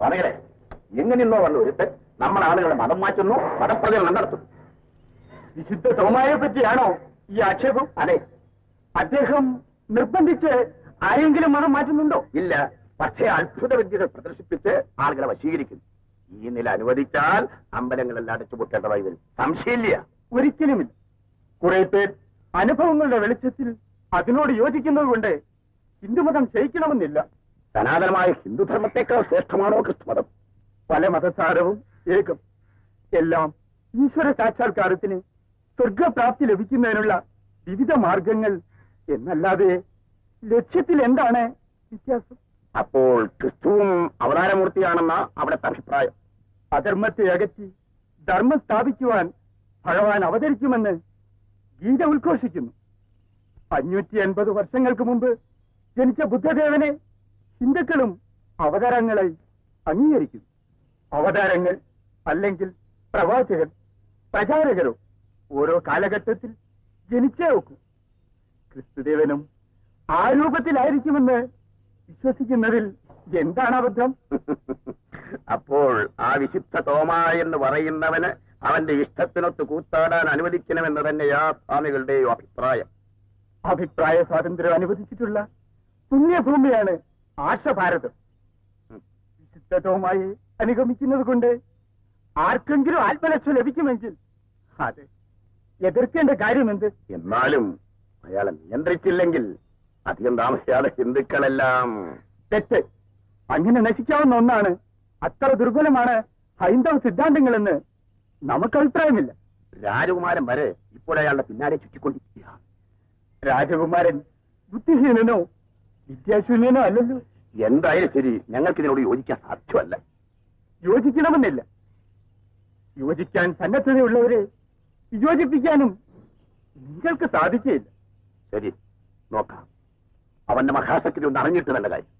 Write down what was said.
പറയലേ എങ്ങനെയെന്നോ വന്നു ഒരുത്തൻ നമ്മുടെ ആളുകളെ മതം മാറ്റുന്നു, മതപ്രചരണം നടത്തുന്നു. വിശുദ്ധ തോമായെ പറ്റിയാണോ ഈ ആക്ഷേപം? അതെ. അദ്ദേഹം നിർബന്ധിച്ച് ആരെങ്കിലും മതം മാറ്റുന്നുണ്ടോ? ഇല്ല, പക്ഷേ അത്ഭുത വിദ്യകൾ പ്രദർശിപ്പിച്ച് ആളുകളെ വശീകരിക്കുന്നു. ഈ നില അനുവദിച്ചാൽ അമ്പലങ്ങളെല്ലാം അടച്ചുപൂട്ടേണ്ടതായി വരും. സംശയമില്ല. ഒരിക്കലുമില്ല. കുറെ പേർ അനുഭവങ്ങളുടെ വെളിച്ചത്തിൽ അതിനോട് യോജിക്കുന്നത് കൊണ്ട് ഹിന്ദുമതം ക്ഷയിക്കണമെന്നില്ല. സനാതനമായ ഹിന്ദുധർമ്മത്തെക്കാൾ ശ്രേഷ്ഠമാണോ ക്രിസ്തുമതം? പല മതസാരവും ഏകം. എല്ലാം ഈശ്വര സാക്ഷാത്കാരത്തിന് സ്വർഗപ്രാപ്തി ലഭിക്കുന്നതിനുള്ള വിവിധ മാർഗങ്ങൾ എന്നല്ലാതെ ലക്ഷ്യത്തിൽ എന്താണ് വ്യത്യാസം? അപ്പോൾ ക്രിസ്തുവും അവതാരമൂർത്തിയാണെന്ന അവിടുത്തെ അഭിപ്രായം? അധർമ്മത്തെ അകറ്റി ധർമ്മം സ്ഥാപിക്കുവാൻ ഭഗവാൻ അവതരിക്കുമെന്ന് ഗീത ഉദ്ഘോഷിക്കുന്നു. 550 വർഷങ്ങൾക്ക് മുമ്പ് ജനിച്ച ബുദ്ധദേവനെ ഹിന്ദുക്കളും അവതാരങ്ങളായി അംഗീകരിക്കുന്നു. അവതാരങ്ങൾ അല്ലെങ്കിൽ പ്രവാചകർ, പ്രചാരകരോ ഓരോ കാലഘട്ടത്തിൽ ജനിച്ചേ നോക്കൂ. ക്രിസ്തുദേവനും ആ രൂപത്തിലായിരിക്കുമെന്ന് വിശ്വസിക്കുന്നതിൽ എന്താണ് അബദ്ധം? അപ്പോൾ ആ വിശുദ്ധ തോമ എന്ന് പറയുന്നവന് അവന്റെ ഇഷ്ടത്തിനൊത്ത് കൂത്താടാൻ അനുവദിക്കണമെന്ന് തന്നെയാ സ്വാമികളുടെയോ അഭിപ്രായം? അഭിപ്രായ സ്വാതന്ത്ര്യം അനുവദിച്ചിട്ടുള്ള പുണ്യഭൂമിയാണ് ആശഭാരതം. വിശുദ്ധ തോമയെ അനുഗമിക്കുന്നത് കൊണ്ട് ആർക്കെങ്കിലും ആത്മരക്ഷ ലഭിക്കുമെങ്കിൽ അത് എതിർക്കേണ്ട കാര്യമെന്ത്? എന്നാലും അയാളെ നിയന്ത്രിച്ചില്ലെങ്കിൽ അധികം താമസിയാതെ ഹിന്ദുക്കളെല്ലാം... തെറ്റ്. അങ്ങനെ നശിക്കാവുന്ന ഒന്നാണ്. അത്ര ദുർബലമാണ് ഹൈന്ദവ സിദ്ധാന്തങ്ങളെന്ന് നമുക്ക് അഭിപ്രായമില്ല. രാജകുമാരൻ വരെ ഇപ്പോഴയാളുടെ പിന്നാലെ ചുറ്റിക്കൊണ്ടിരിക്കുക. രാജകുമാരൻ ബുദ്ധിഹീനനോ വിദ്യാശൂന്യനോ അല്ലല്ലോ. എന്തായാലും ശരി, ഞങ്ങൾക്കിതിനോട് യോജിക്കാൻ സാധ്യമല്ല. യോജിക്കണമെന്നില്ല. യോജിക്കാൻ സന്നദ്ധതയുള്ളവരെ വിയോജിപ്പിക്കാനും നിങ്ങൾക്ക് സാധിക്കുകയില്ല. ശരി, നോക്കാം. അവന്റെ മഹാശക്തി ഒന്ന് അറിഞ്ഞിട്ട് നല്ല കാര്യം.